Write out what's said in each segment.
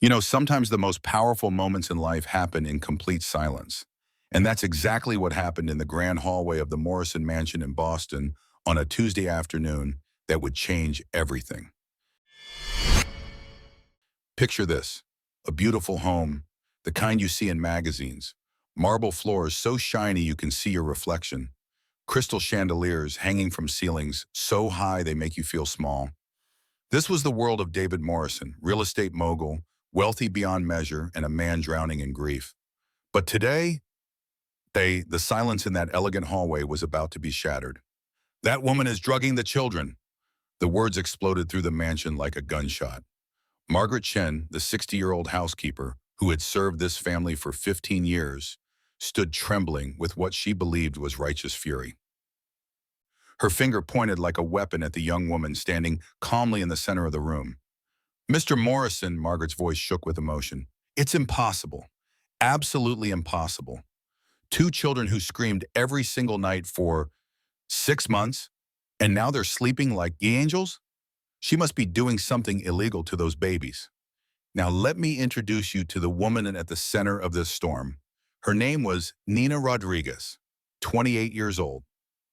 You know, sometimes the most powerful moments in life happen in complete silence. And that's exactly what happened in the grand hallway of the Morrison mansion in Boston on a Tuesday afternoon that would change everything. Picture this, a beautiful home, the kind you see in magazines, marble floors so shiny you can see your reflection, crystal chandeliers hanging from ceilings so high they make you feel small. This was the world of David Morrison, real estate mogul, wealthy beyond measure, and a man drowning in grief. But today, the silence in that elegant hallway was about to be shattered. That woman is drugging the children. The words exploded through the mansion like a gunshot. Margaret Chen, the 60-year-old housekeeper who had served this family for 15 years, stood trembling with what she believed was righteous fury. Her finger pointed like a weapon at the young woman standing calmly in the center of the room. Mr. Morrison, Margaret's voice shook with emotion. It's impossible. Absolutely impossible. Two children who screamed every single night for 6 months, and now they're sleeping like angels? She must be doing something illegal to those babies. Now let me introduce you to the woman at the center of this storm. Her name was Nina Rodriguez, 28 years old,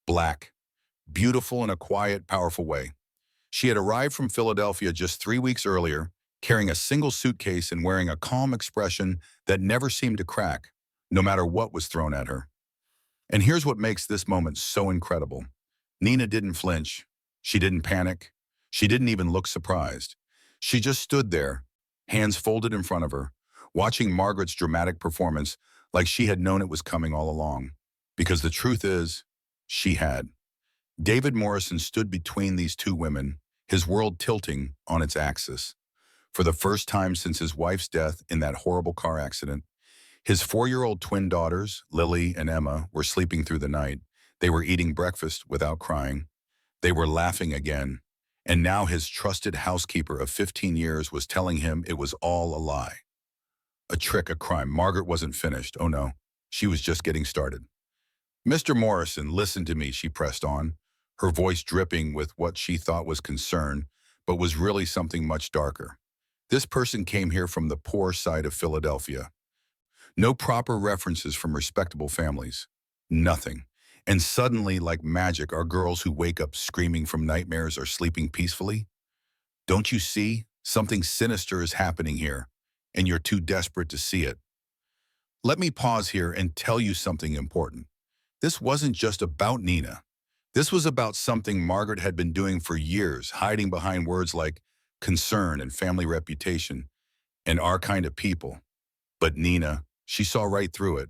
black, beautiful in a quiet, powerful way. She had arrived from Philadelphia just 3 weeks earlier, carrying a single suitcase and wearing a calm expression that never seemed to crack, no matter what was thrown at her. And here's what makes this moment so incredible. Nina didn't flinch. She didn't panic. She didn't even look surprised. She just stood there, hands folded in front of her, watching Margaret's dramatic performance like she had known it was coming all along. Because the truth is, she had. David Morrison stood between these two women, his world tilting on its axis. For the first time since his wife's death in that horrible car accident, his 4-year-old twin daughters, Lily and Emma, were sleeping through the night. They were eating breakfast without crying. They were laughing again. And now his trusted housekeeper of 15 years was telling him it was all a lie. A trick, a crime. Margaret wasn't finished. Oh no, she was just getting started. Mr. Morrison, listen to me, she pressed on, her voice dripping with what she thought was concern, but was really something much darker. This person came here from the poor side of Philadelphia. No proper references from respectable families. Nothing. And suddenly, like magic, our girls who wake up screaming from nightmares are sleeping peacefully? Don't you see? Something sinister is happening here, and you're too desperate to see it. Let me pause here and tell you something important. This wasn't just about Nina. This was about something Margaret had been doing for years, hiding behind words like concern and family reputation and our kind of people. But Nina, she saw right through it.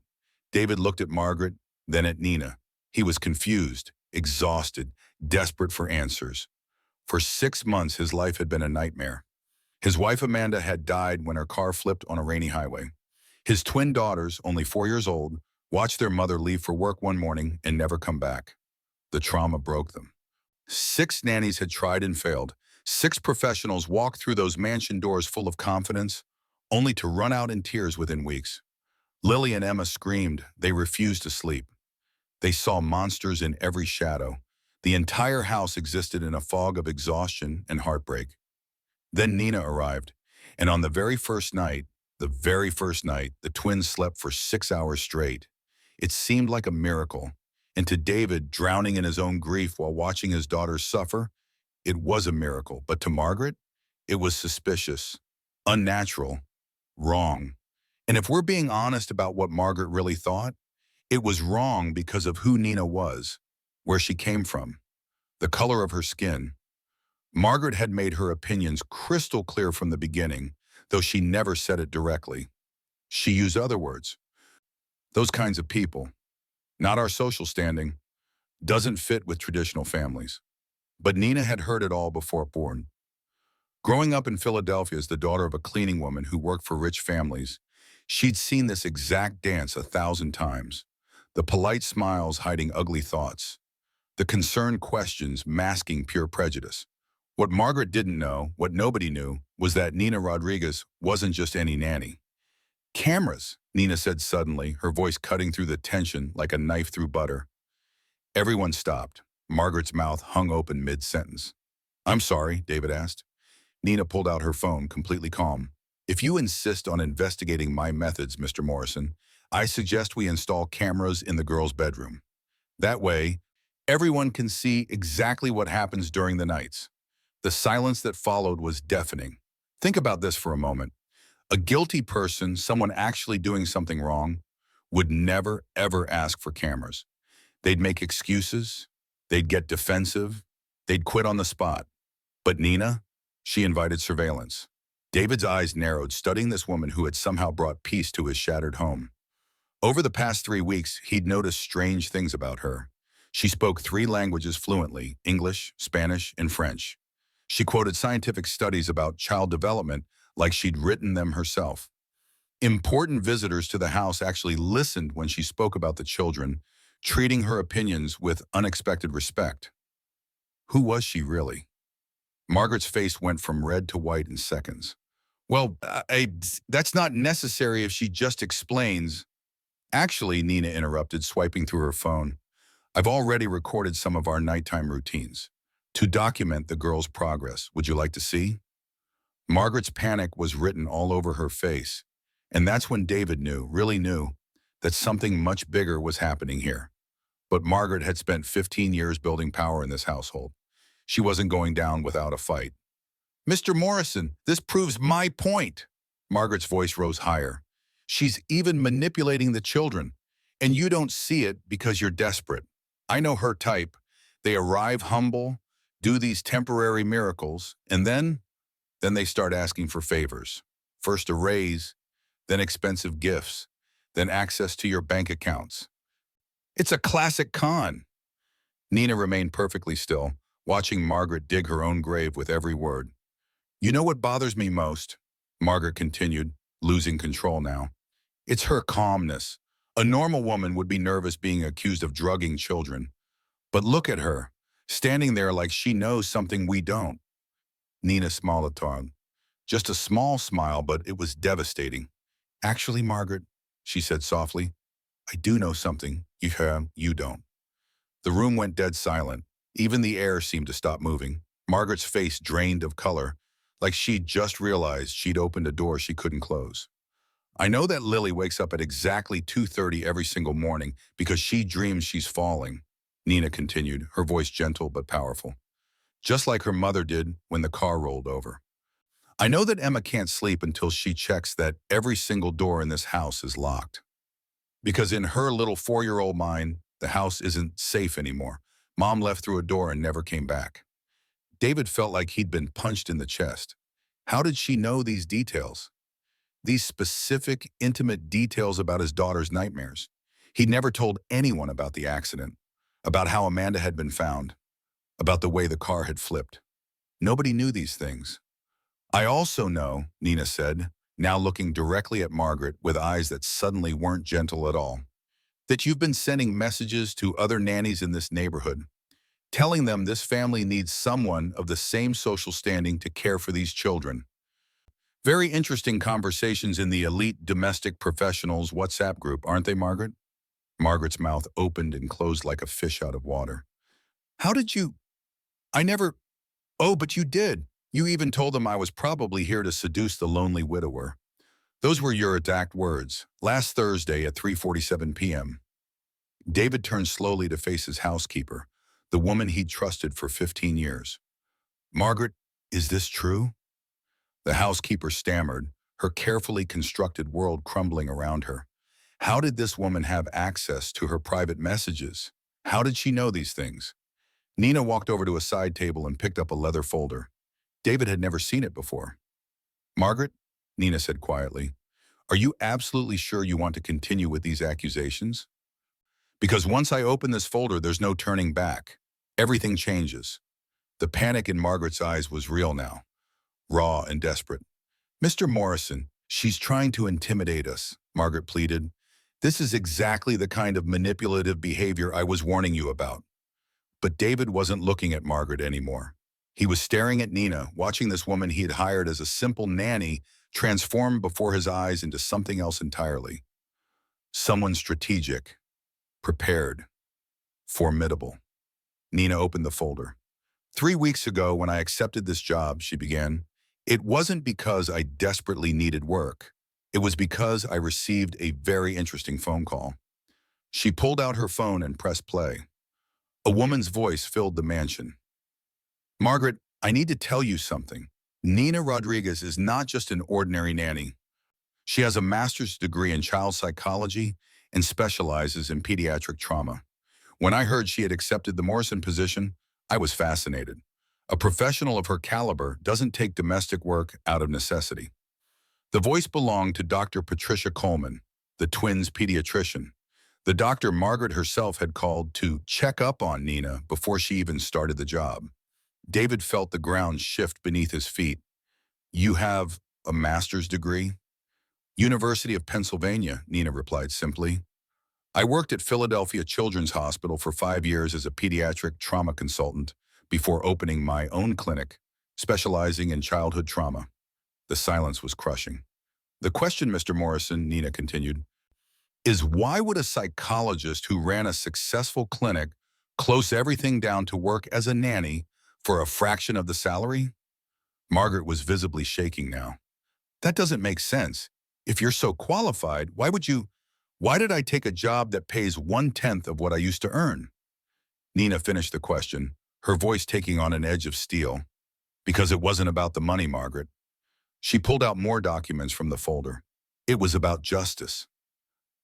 David looked at Margaret, then at Nina. He was confused, exhausted, desperate for answers. For 6 months, his life had been a nightmare. His wife Amanda had died when her car flipped on a rainy highway. His twin daughters, only 4 years old, watched their mother leave for work one morning and never come back. The trauma broke them. 6 nannies had tried and failed. 6 professionals walked through those mansion doors full of confidence, only to run out in tears within weeks. Lily and Emma screamed. They refused to sleep. They saw monsters in every shadow. The entire house existed in a fog of exhaustion and heartbreak. Then Nina arrived, and on the very first night, the twins slept for 6 hours straight. It seemed like a miracle. And to David, drowning in his own grief while watching his daughters suffer, it was a miracle. But to Margaret, it was suspicious, unnatural, wrong. And if we're being honest about what Margaret really thought, it was wrong because of who Nina was, where she came from, the color of her skin. Margaret had made her opinions crystal clear from the beginning, though she never said it directly. She used other words. Those kinds of people, not our social standing, doesn't fit with traditional families. But Nina had heard it all before born. Growing up in Philadelphia as the daughter of a cleaning woman who worked for rich families, she'd seen this exact dance 1,000 times. The polite smiles hiding ugly thoughts. The concerned questions masking pure prejudice. What Margaret didn't know, what nobody knew, was that Nina Rodriguez wasn't just any nanny. Cameras, Nina said suddenly, her voice cutting through the tension like a knife through butter. Everyone stopped. Margaret's mouth hung open mid-sentence. I'm sorry, David asked. Nina pulled out her phone, completely calm. If you insist on investigating my methods, Mr. Morrison, I suggest we install cameras in the girl's bedroom. That way, everyone can see exactly what happens during the nights. The silence that followed was deafening. Think about this for a moment. A guilty person, someone actually doing something wrong, would never, ever ask for cameras. They'd make excuses, they'd get defensive, they'd quit on the spot. But Nina, she invited surveillance. David's eyes narrowed, studying this woman who had somehow brought peace to his shattered home. Over the past 3 weeks, he'd noticed strange things about her. She spoke 3 languages fluently: English, Spanish, and French. She quoted scientific studies about child development like she'd written them herself. Important visitors to the house actually listened when she spoke about the children, treating her opinions with unexpected respect. Who was she really? Margaret's face went from red to white in seconds. Well, that's not necessary if she just explains. Actually, Nina interrupted, swiping through her phone. I've already recorded some of our nighttime routines to document the girl's progress. Would you like to see? Margaret's panic was written all over her face, and that's when David knew, really knew, that something much bigger was happening here. But Margaret had spent 15 years building power in this household. She wasn't going down without a fight. Mr. Morrison, this proves my point. Margaret's voice rose higher. She's even manipulating the children, and you don't see it because you're desperate. I know her type. They arrive humble, do these temporary miracles, and then they start asking for favors. First a raise, then expensive gifts, then access to your bank accounts. It's a classic con. Nina remained perfectly still, watching Margaret dig her own grave with every word. You know what bothers me most? Margaret continued, losing control now. It's her calmness. A normal woman would be nervous being accused of drugging children. But look at her, standing there like she knows something we don't. Nina smiled at Tom. Just a small smile, but it was devastating. Actually, Margaret, she said softly, I do know something you don't. The room went dead silent. Even the air seemed to stop moving. Margaret's face drained of color, like she'd just realized she'd opened a door she couldn't close. I know that Lily wakes up at exactly 2:30 every single morning because she dreams she's falling, Nina continued, her voice gentle but powerful. Just like her mother did when the car rolled over. I know that Emma can't sleep until she checks that every single door in this house is locked. Because in her little 4-year-old mind, the house isn't safe anymore. Mom left through a door and never came back. David felt like he'd been punched in the chest. How did she know these details? These specific, intimate details about his daughter's nightmares. He'd never told anyone about the accident, about how Amanda had been found, about the way the car had flipped. Nobody knew these things. I also know, Nina said, now looking directly at Margaret with eyes that suddenly weren't gentle at all, that you've been sending messages to other nannies in this neighborhood, telling them this family needs someone of the same social standing to care for these children. Very interesting conversations in the elite domestic professionals WhatsApp group, aren't they, Margaret? Margaret's mouth opened and closed like a fish out of water. How did you? I never. Oh, but you did. You even told them I was probably here to seduce the lonely widower. Those were your exact words, last Thursday at 3:47 p.m. David turned slowly to face his housekeeper, the woman he'd trusted for 15 years. Margaret, is this true? The housekeeper stammered, her carefully constructed world crumbling around her. How did this woman have access to her private messages? How did she know these things? Nina walked over to a side table and picked up a leather folder. David had never seen it before. Margaret, Nina said quietly, are you absolutely sure you want to continue with these accusations? Because once I open this folder, there's no turning back. Everything changes. The panic in Margaret's eyes was real now, raw and desperate. Mr. Morrison, she's trying to intimidate us, Margaret pleaded. This is exactly the kind of manipulative behavior I was warning you about. But David wasn't looking at Margaret anymore. He was staring at Nina, watching this woman he had hired as a simple nanny transform before his eyes into something else entirely. Someone strategic, prepared, formidable. Nina opened the folder. 3 weeks ago, when I accepted this job, she began, It wasn't because I desperately needed work. It was because I received a very interesting phone call. She pulled out her phone and pressed play. A woman's voice filled the mansion. Margaret, I need to tell you something. Nina Rodriguez is not just an ordinary nanny. She has a master's degree in child psychology and specializes in pediatric trauma. When I heard she had accepted the Morrison position, I was fascinated. A professional of her caliber doesn't take domestic work out of necessity. The voice belonged to Dr. Patricia Coleman, the twins' pediatrician. The doctor Margaret herself had called to check up on Nina before she even started the job. David felt the ground shift beneath his feet. You have a master's degree? University of Pennsylvania, Nina replied simply. I worked at Philadelphia Children's Hospital for 5 years as a pediatric trauma consultant before opening my own clinic, specializing in childhood trauma. The silence was crushing. The question, Mr. Morrison, Nina continued, is why would a psychologist who ran a successful clinic close everything down to work as a nanny for a fraction of the salary? Margaret was visibly shaking now. That doesn't make sense. If you're so qualified, why did I take a job that pays 1/10 of what I used to earn? Nina finished the question, her voice taking on an edge of steel. Because it wasn't about the money, Margaret. She pulled out more documents from the folder. It was about justice.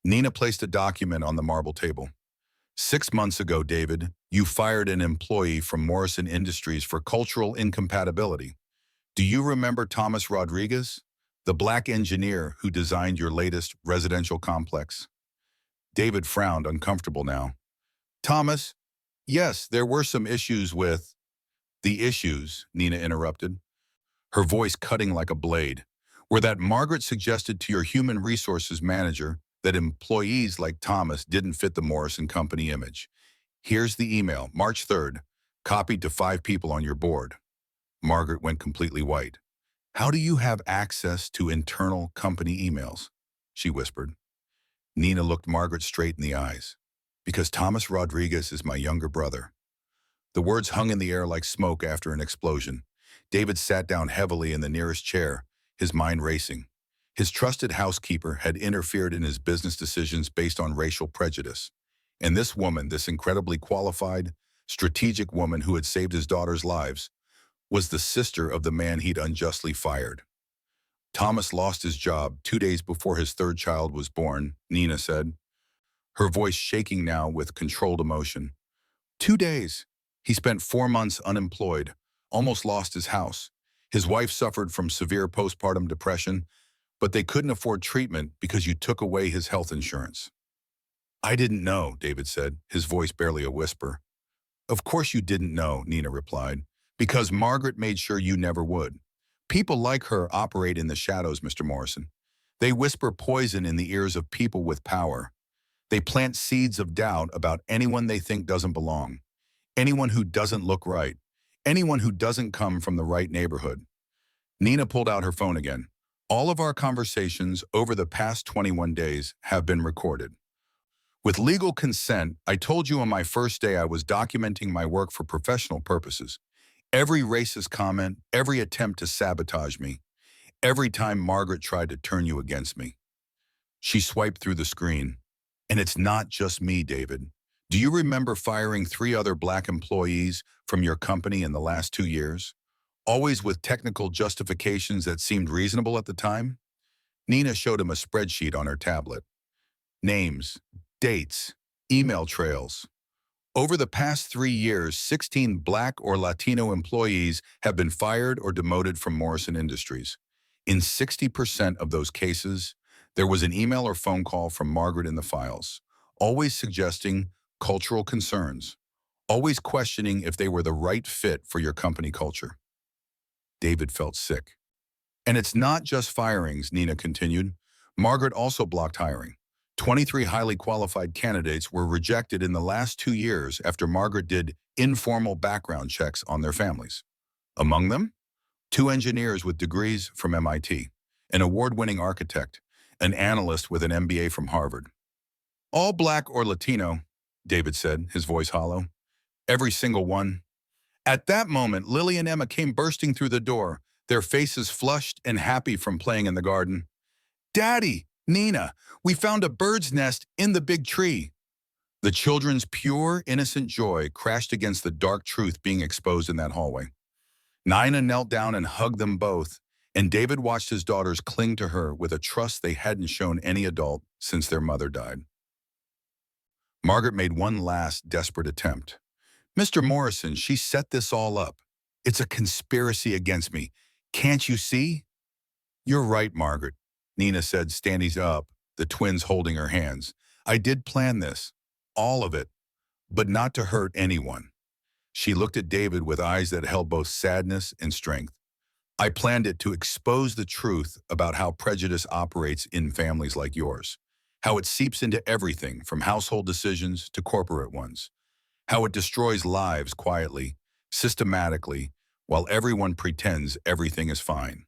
Nina placed a document on the marble table. 6 months ago, David, you fired an employee from Morrison Industries for cultural incompatibility. Do you remember Thomas Rodriguez, the black engineer who designed your latest residential complex? David frowned, uncomfortable now. Thomas, yes, there were some issues with... The issues, Nina interrupted, her voice cutting like a blade, were that Margaret suggested to your human resources manager that employees like Thomas didn't fit the Morrison Company image. Here's the email, March 3rd, copied to 5 people on your board. Margaret went completely white. How do you have access to internal company emails? She whispered. Nina looked Margaret straight in the eyes. Because Thomas Rodriguez is my younger brother. The words hung in the air like smoke after an explosion. David sat down heavily in the nearest chair, his mind racing. His trusted housekeeper had interfered in his business decisions based on racial prejudice. And this woman, this incredibly qualified, strategic woman who had saved his daughter's lives, was the sister of the man he'd unjustly fired. Thomas lost his job 2 days before his 3rd child was born, Nina said, her voice shaking now with controlled emotion. 2 days. He spent 4 months unemployed, almost lost his house. His wife suffered from severe postpartum depression, but they couldn't afford treatment because you took away his health insurance. I didn't know, David said, his voice barely a whisper. Of course you didn't know, Nina replied, because Margaret made sure you never would. People like her operate in the shadows, Mr. Morrison. They whisper poison in the ears of people with power. They plant seeds of doubt about anyone they think doesn't belong, anyone who doesn't look right, anyone who doesn't come from the right neighborhood. Nina pulled out her phone again. All of our conversations over the past 21 days have been recorded. With legal consent, I told you on my first day I was documenting my work for professional purposes. Every racist comment, every attempt to sabotage me, every time Margaret tried to turn you against me. She swiped through the screen. And it's not just me, David. Do you remember firing 3 other black employees from your company in the last 2 years? Always with technical justifications that seemed reasonable at the time? Nina showed him a spreadsheet on her tablet. Names, dates, email trails. Over the past 3 years, 16 black or Latino employees have been fired or demoted from Morrison Industries. In 60% of those cases, there was an email or phone call from Margaret in the files, always suggesting cultural concerns, always questioning if they were the right fit for your company culture. David felt sick. And it's not just firings, Nina continued. Margaret also blocked hiring. 23 highly qualified candidates were rejected in the last 2 years after Margaret did informal background checks on their families. Among them, 2 engineers with degrees from MIT, an award-winning architect, an analyst with an MBA from Harvard. All black or Latino, David said, his voice hollow. Every single one. At that moment, Lily and Emma came bursting through the door. their faces flushed and happy from playing in the garden. "Daddy, Nina, we found a bird's nest in the big tree." The children's pure, innocent joy crashed against the dark truth being exposed in that hallway. Nina knelt down and hugged them both, and David watched his daughters cling to her with a trust they hadn't shown any adult since their mother died. Margaret made one last desperate attempt. "Mr. Morrison, she set this all up. It's a conspiracy against me. Can't you see?" "You're right, Margaret," Nina said, standing up, the twins holding her hands. "I did plan this, all of it, but not to hurt anyone." She looked at David with eyes that held both sadness and strength. "I planned it to expose the truth about how prejudice operates in families like yours, how it seeps into everything from household decisions to corporate ones, how it destroys lives quietly, systematically, while everyone pretends everything is fine."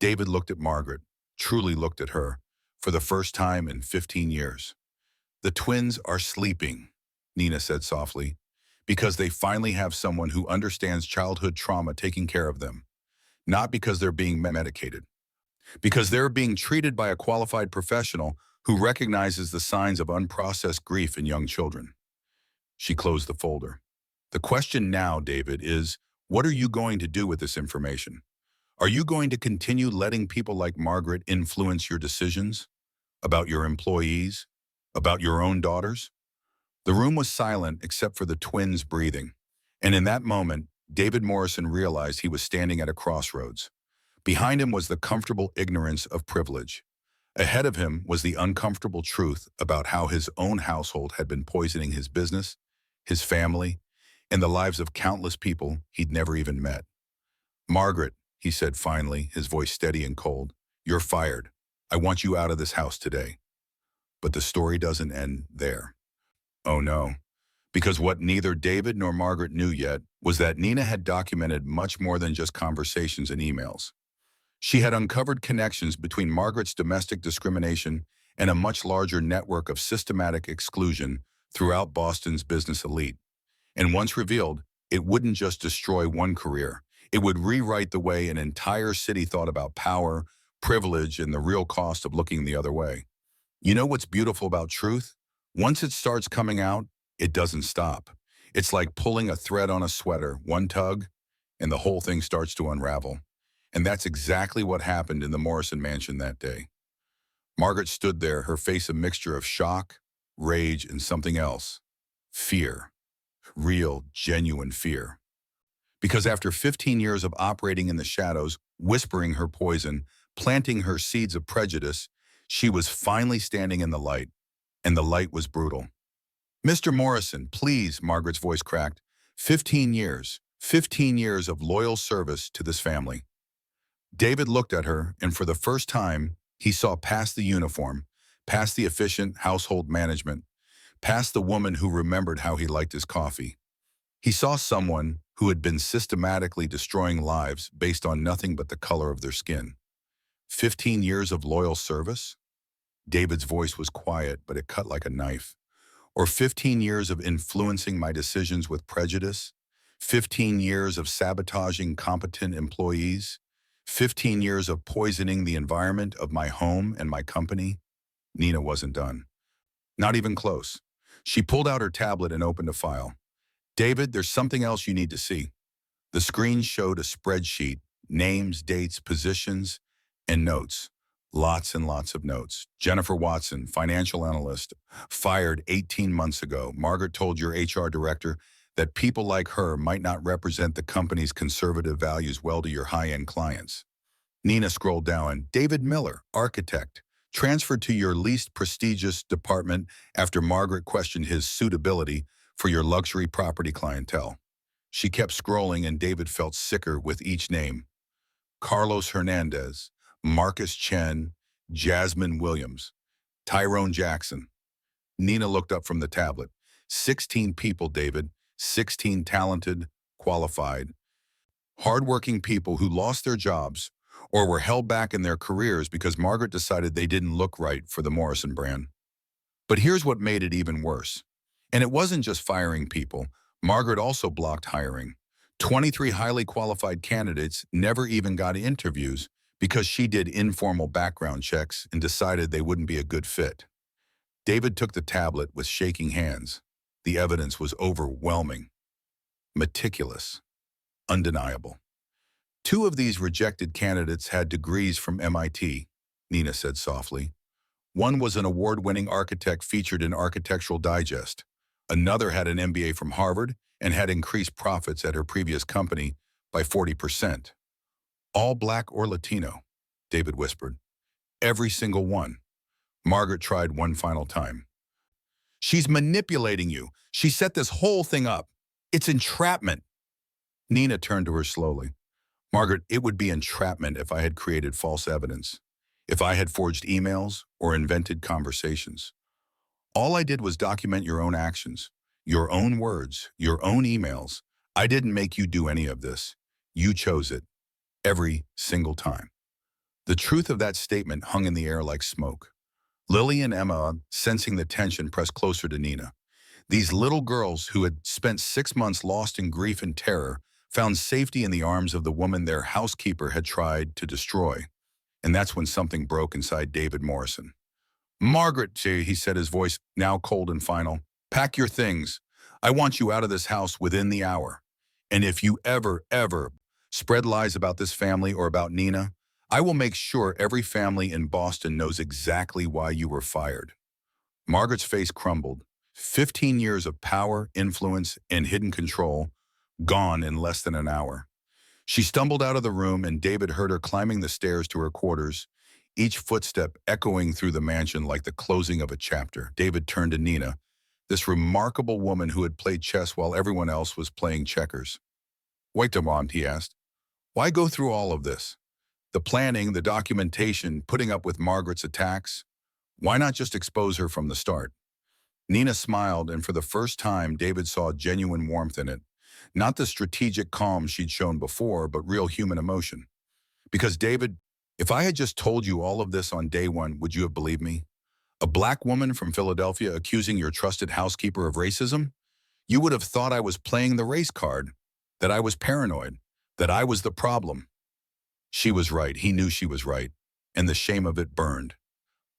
David looked at Margaret, truly looked at her, for the first time in 15 years. "The twins are sleeping," Nina said softly, "because they finally have someone who understands childhood trauma taking care of them. Not because they're being medicated. Because they're being treated by a qualified professional who recognizes the signs of unprocessed grief in young children." She closed the folder. "The question now, David, is what are you going to do with this information? Are you going to continue letting people like Margaret influence your decisions? About your employees? About your own daughters?" The room was silent except for the twins breathing. And in that moment, David Morrison realized he was standing at a crossroads. Behind him was the comfortable ignorance of privilege. Ahead of him was the uncomfortable truth about how his own household had been poisoning his business, his family, and the lives of countless people he'd never even met. "Margaret," he said finally, his voice steady and cold, "you're fired. I want you out of this house today." But the story doesn't end there. Oh no. Because what neither David nor Margaret knew yet was that Nina had documented much more than just conversations and emails. She had uncovered connections between Margaret's domestic discrimination and a much larger network of systematic exclusion throughout Boston's business elite. And once revealed, it wouldn't just destroy one career. It would rewrite the way an entire city thought about power, privilege, and the real cost of looking the other way. You know what's beautiful about truth? Once it starts coming out, it doesn't stop. It's like pulling a thread on a sweater, one tug, and the whole thing starts to unravel. And that's exactly what happened in the Morrison mansion that day. Margaret stood there, her face a mixture of shock, rage, and something else. Fear. Real, genuine fear. Because after 15 years of operating in the shadows, whispering her poison, planting her seeds of prejudice, she was finally standing in the light, and the light was brutal. "Mr. Morrison, please," Margaret's voice cracked. 15 years of loyal service to this family." David looked at her, and for the first time, he saw past the uniform, past the efficient household management, past the woman who remembered how he liked his coffee. He saw someone who had been systematically destroying lives based on nothing but the color of their skin. 15 years of loyal service? David's voice was quiet, but it cut like a knife. Or 15 years of influencing my decisions with prejudice? 15 years of sabotaging competent employees? 15 years of poisoning the environment of my home and my company? Nina wasn't done. Not even close. She pulled out her tablet and opened a file. "David, there's something else you need to see." The screen showed a spreadsheet, names, dates, positions, and notes. Lots and lots of notes. "Jennifer Watson, financial analyst, fired 18 months ago. Margaret told your HR director that people like her might not represent the company's conservative values well to your high-end clients." Nina scrolled down. "David Miller, architect, transferred to your least prestigious department after Margaret questioned his suitability for your luxury property clientele." She kept scrolling, and David felt sicker with each name. Carlos Hernandez, Marcus Chen, Jasmine Williams, Tyrone Jackson. Nina looked up from the tablet. 16 people, David. 16 talented, qualified, hardworking people who lost their jobs or were held back in their careers because Margaret decided they didn't look right for the Morrison brand. But here's what made it even worse. And it wasn't just firing people. Margaret also blocked hiring. 23 highly qualified candidates never even got interviews because she did informal background checks and decided they wouldn't be a good fit. David took the tablet with shaking hands. The evidence was overwhelming, meticulous, undeniable. Two of these rejected candidates had degrees from MIT, Nina said softly. One was an award-winning architect featured in Architectural Digest. Another had an MBA from Harvard and had increased profits at her previous company by 40%. All black or Latino, David whispered. Every single one. Margaret tried one final time. She's manipulating you. She set this whole thing up. It's entrapment. Nina turned to her slowly. Margaret, it would be entrapment if I had created false evidence, if I had forged emails or invented conversations. All I did was document your own actions, your own words, your own emails. I didn't make you do any of this. You chose it, every single time. The truth of that statement hung in the air like smoke. Lily and Emma, sensing the tension, pressed closer to Nina. These little girls who had spent 6 months lost in grief and terror found safety in the arms of the woman their housekeeper had tried to destroy. And that's when something broke inside David Morrison. Margaret, he said, his voice now cold and final, pack your things. I want you out of this house within the hour. And if you ever spread lies about this family or about Nina, I will make sure every family in Boston knows exactly why you were fired. Margaret's face crumbled. 15 years of power, influence, and hidden control, gone in less than an hour. She stumbled out of the room and David heard her climbing the stairs to her quarters, each footstep echoing through the mansion like the closing of a chapter. David turned to Nina, this remarkable woman who had played chess while everyone else was playing checkers. Wait a moment, he asked. Why go through all of this? The planning, the documentation, putting up with Margaret's attacks? Why not just expose her from the start? Nina smiled, and for the first time, David saw genuine warmth in it. Not the strategic calm she'd shown before, but real human emotion. Because David, if I had just told you all of this on day one, would you have believed me? A black woman from Philadelphia accusing your trusted housekeeper of racism? You would have thought I was playing the race card, that I was paranoid, that I was the problem. She was right. He knew she was right, and the shame of it burned.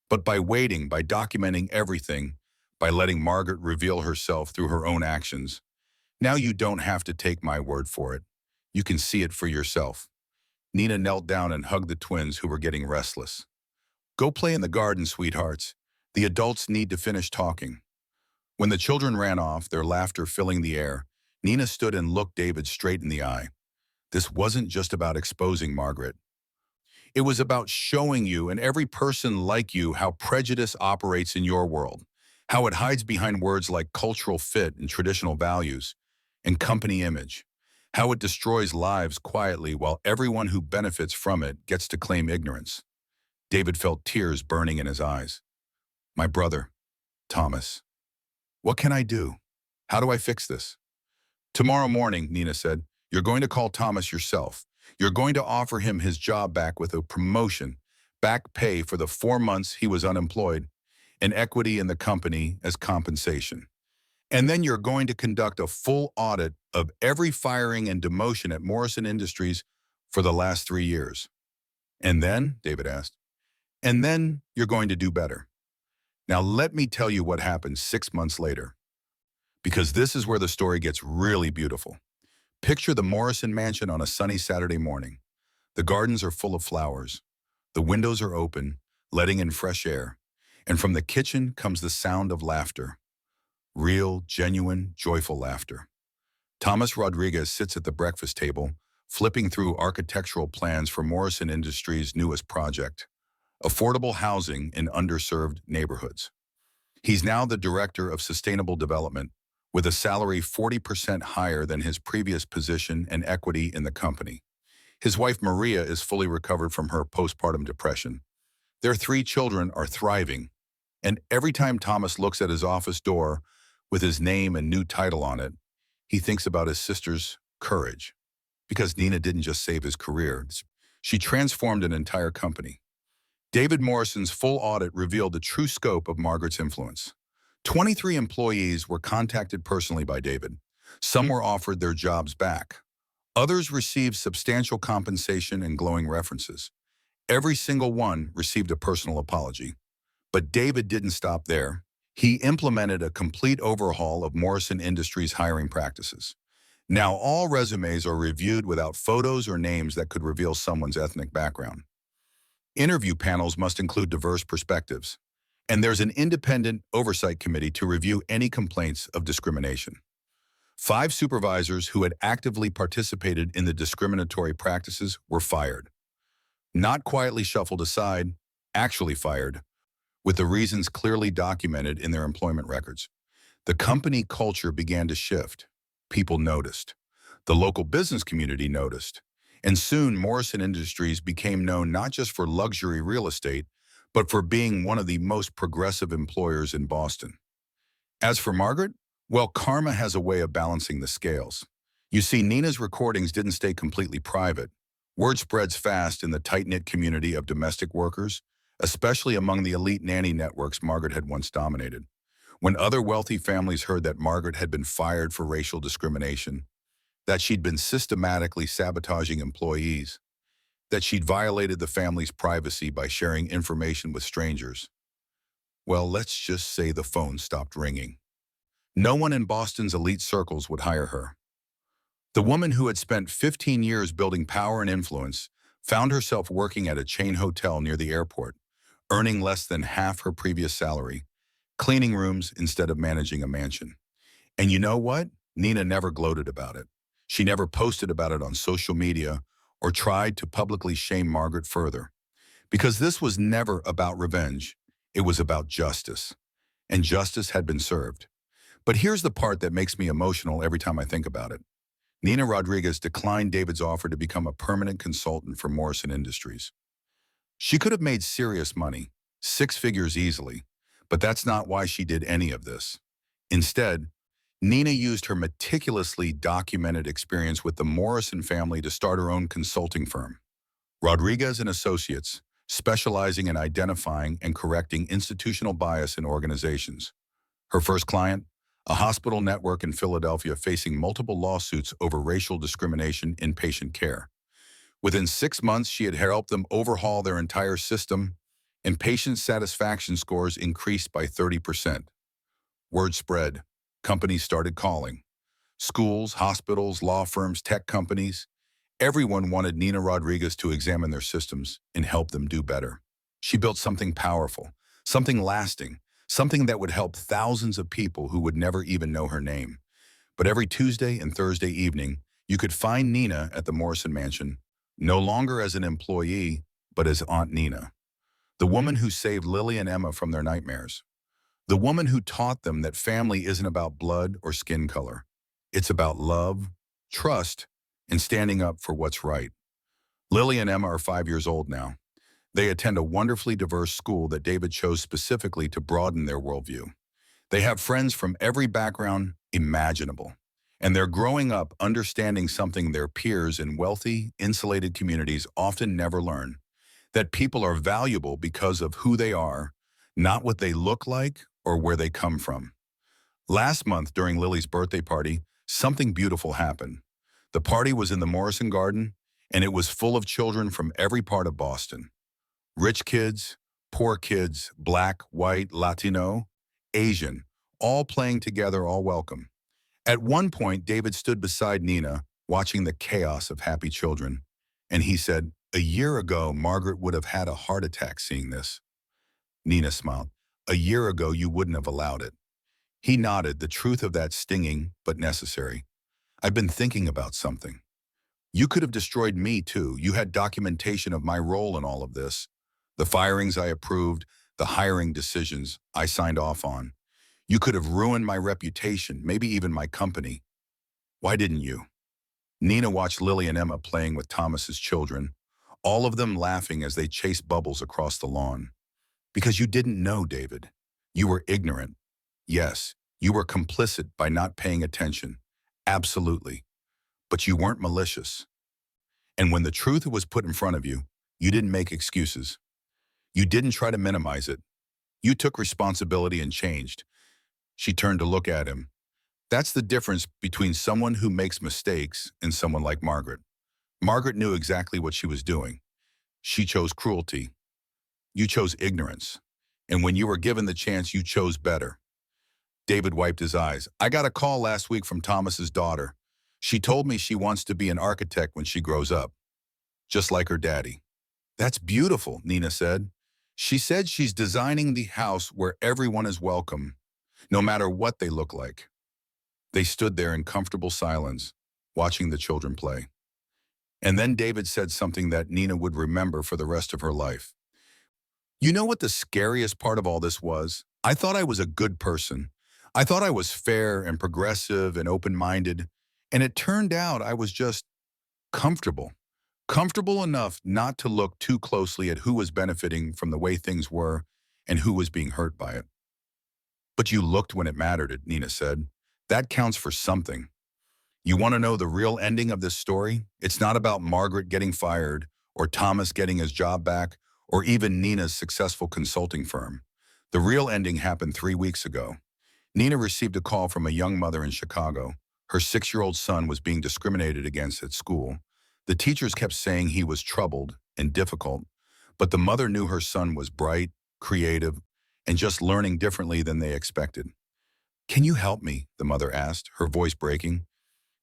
But by waiting, by documenting everything, by letting Margaret reveal herself through her own actions, now you don't have to take my word for it. You can see it for yourself. Nina knelt down and hugged the twins who were getting restless. Go play in the garden, sweethearts. The adults need to finish talking. When the children ran off, their laughter filling the air, Nina stood and looked David straight in the eye. This wasn't just about exposing Margaret. It was about showing you and every person like you how prejudice operates in your world, how it hides behind words like cultural fit and traditional values, and company image, how it destroys lives quietly while everyone who benefits from it gets to claim ignorance. David felt tears burning in his eyes. My brother, Thomas. What can I do? How do I fix this? Tomorrow morning, Nina said, you're going to call Thomas yourself. You're going to offer him his job back with a promotion, back pay for the 4 months he was unemployed, and equity in the company as compensation. And then you're going to conduct a full audit of every firing and demotion at Morrison Industries for the last 3 years. And then, David asked, and then you're going to do better. Now let me tell you what happened 6 months later, because this is where the story gets really beautiful. Picture the Morrison mansion on a sunny Saturday morning. The gardens are full of flowers. The windows are open, letting in fresh air. And from the kitchen comes the sound of laughter. Real, genuine, joyful laughter. Thomas Rodriguez sits at the breakfast table, flipping through architectural plans for Morrison Industries' newest project, affordable housing in underserved neighborhoods. He's now the director of sustainable development, with a salary 40% higher than his previous position and equity in the company. His wife Maria is fully recovered from her postpartum depression. Their 3 children are thriving, and every time Thomas looks at his office door with his name and new title on it, he thinks about his sister's courage. Because Nina didn't just save his career, she transformed an entire company. David Morrison's full audit revealed the true scope of Margaret's influence. 23 employees were contacted personally by David. Some were offered their jobs back. Others received substantial compensation and glowing references. Every single one received a personal apology. But David didn't stop there. He implemented a complete overhaul of Morrison Industries' hiring practices. Now all resumes are reviewed without photos or names that could reveal someone's ethnic background. Interview panels must include diverse perspectives. And there's an independent oversight committee to review any complaints of discrimination. 5 supervisors who had actively participated in the discriminatory practices were fired. Not quietly shuffled aside, actually fired, with the reasons clearly documented in their employment records. The company culture began to shift. People noticed. The local business community noticed. And soon Morrison Industries became known not just for luxury real estate, but for being one of the most progressive employers in Boston. As for Margaret, well, karma has a way of balancing the scales. You see, Nina's recordings didn't stay completely private. Word spreads fast in the tight-knit community of domestic workers, especially among the elite nanny networks Margaret had once dominated. When other wealthy families heard that Margaret had been fired for racial discrimination, that she'd been systematically sabotaging employees, that she'd violated the family's privacy by sharing information with strangers, well, let's just say the phone stopped ringing. No one in Boston's elite circles would hire her. The woman who had spent 15 years building power and influence found herself working at a chain hotel near the airport, earning less than half her previous salary, cleaning rooms instead of managing a mansion. And you know what? Nina never gloated about it. She never posted about it on social media or tried to publicly shame Margaret further. Because this was never about revenge. It was about justice. And justice had been served. But here's the part that makes me emotional every time I think about it. Nina Rodriguez declined David's offer to become a permanent consultant for Morrison Industries. She could have made serious money, 6 figures easily, but that's not why she did any of this. Instead, Nina used her meticulously documented experience with the Morrison family to start her own consulting firm, Rodriguez and Associates, specializing in identifying and correcting institutional bias in organizations. Her first client, a hospital network in Philadelphia facing multiple lawsuits over racial discrimination in patient care. Within 6 months, she had helped them overhaul their entire system, and patient satisfaction scores increased by 30%. Word spread. Companies started calling. Schools, hospitals, law firms, tech companies. Everyone wanted Nina Rodriguez to examine their systems and help them do better. She built something powerful, something lasting, something that would help thousands of people who would never even know her name. But every Tuesday and Thursday evening, you could find Nina at the Morrison Mansion, no longer as an employee, but as Aunt Nina, the woman who saved Lily and Emma from their nightmares. The woman who taught them that family isn't about blood or skin color. It's about love, trust, and standing up for what's right. Lily and Emma are 5 years old now. They attend a wonderfully diverse school that David chose specifically to broaden their worldview. They have friends from every background imaginable. And they're growing up understanding something their peers in wealthy, insulated communities often never learn. That people are valuable because of who they are, not what they look like or where they come from. Last month, during Lily's birthday party, something beautiful happened. The party was in the Morrison Garden, and it was full of children from every part of Boston. Rich kids, poor kids, black, white, Latino, Asian, all playing together, all welcome. At one point, David stood beside Nina, watching the chaos of happy children, and he said, "A year ago, Margaret would have had a heart attack seeing this." Nina smiled. "A year ago, you wouldn't have allowed it." He nodded, the truth of that stinging, but necessary. "I've been thinking about something. You could have destroyed me, too. You had documentation of my role in all of this. The firings I approved, the hiring decisions I signed off on. You could have ruined my reputation, maybe even my company. Why didn't you?" Nina watched Lily and Emma playing with Thomas's children, all of them laughing as they chased bubbles across the lawn. "Because you didn't know, David. You were ignorant. Yes, you were complicit by not paying attention. Absolutely. But you weren't malicious. And when the truth was put in front of you, you didn't make excuses. You didn't try to minimize it. You took responsibility and changed." She turned to look at him. That's the difference between someone who makes mistakes and someone like Margaret. Margaret knew exactly what she was doing. She chose cruelty. You chose ignorance. And when you were given the chance, you chose better. David wiped his eyes. I got a call last week from Thomas's daughter. She told me she wants to be an architect when she grows up, just like her daddy. That's beautiful, Nina said. She said she's designing the house where everyone is welcome, no matter what they look like. They stood there in comfortable silence, watching the children play. And then David said something that Nina would remember for the rest of her life. You know what the scariest part of all this was? I thought I was a good person. I thought I was fair and progressive and open-minded, and it turned out I was just comfortable. Comfortable enough not to look too closely at who was benefiting from the way things were and who was being hurt by it. But you looked when it mattered, Nina said. That counts for something. You want to know the real ending of this story? It's not about Margaret getting fired, or Thomas getting his job back, or even Nina's successful consulting firm. The real ending happened 3 weeks ago. Nina received a call from a young mother in Chicago. Her 6-year-old son was being discriminated against at school. The teachers kept saying he was troubled and difficult, but the mother knew her son was bright, creative, and just learning differently than they expected. Can you help me? The mother asked, her voice breaking.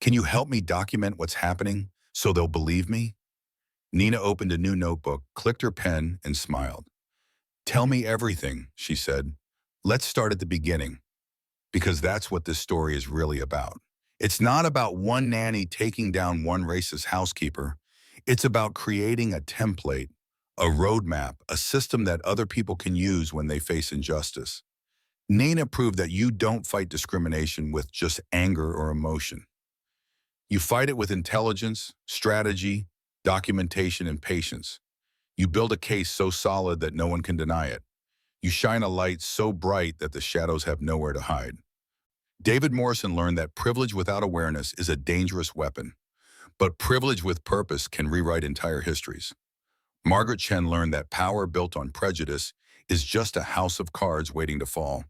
Can you help me document what's happening so they'll believe me? Nina opened a new notebook, clicked her pen, and smiled. Tell me everything, she said. Let's start at the beginning, because that's what this story is really about. It's not about one nanny taking down one racist housekeeper. It's about creating a template, a roadmap, a system that other people can use when they face injustice. Nina proved that you don't fight discrimination with just anger or emotion. You fight it with intelligence, strategy, documentation, and patience. You build a case so solid that no one can deny it. You shine a light so bright that the shadows have nowhere to hide. David Morrison learned that privilege without awareness is a dangerous weapon, but privilege with purpose can rewrite entire histories. Margaret Chen learned that power built on prejudice is just a house of cards waiting to fall.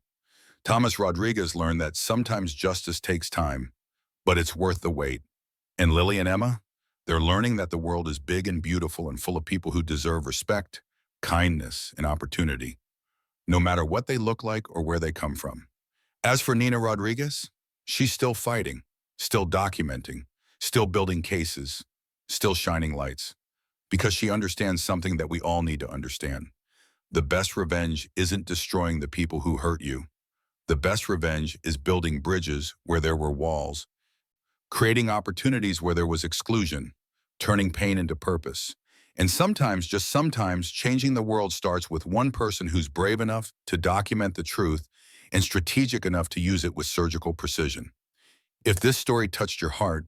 Thomas Rodriguez learned that sometimes justice takes time, but it's worth the wait. And Lily and Emma, they're learning that the world is big and beautiful and full of people who deserve respect, kindness, and opportunity, no matter what they look like or where they come from. As for Nina Rodriguez, she's still fighting, still documenting, still building cases, still shining lights, because she understands something that we all need to understand. The best revenge isn't destroying the people who hurt you. The best revenge is building bridges where there were walls, creating opportunities where there was exclusion, turning pain into purpose. And sometimes, just sometimes, changing the world starts with one person who's brave enough to document the truth and strategic enough to use it with surgical precision. If this story touched your heart,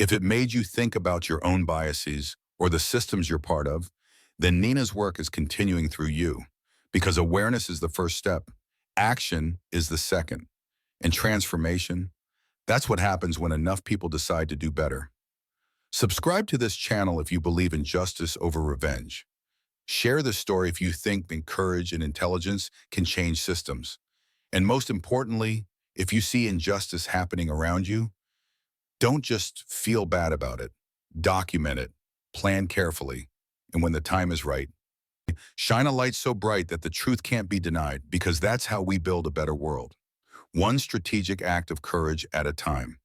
if it made you think about your own biases or the systems you're part of, then Nina's work is continuing through you, because awareness is the first step, action is the second, and transformation, that's what happens when enough people decide to do better. Subscribe to this channel if you believe in justice over revenge. Share this story if you think that courage and intelligence can change systems. And most importantly, if you see injustice happening around you, don't just feel bad about it. Document it, plan carefully, and when the time is right, shine a light so bright that the truth can't be denied, because that's how we build a better world. One strategic act of courage at a time.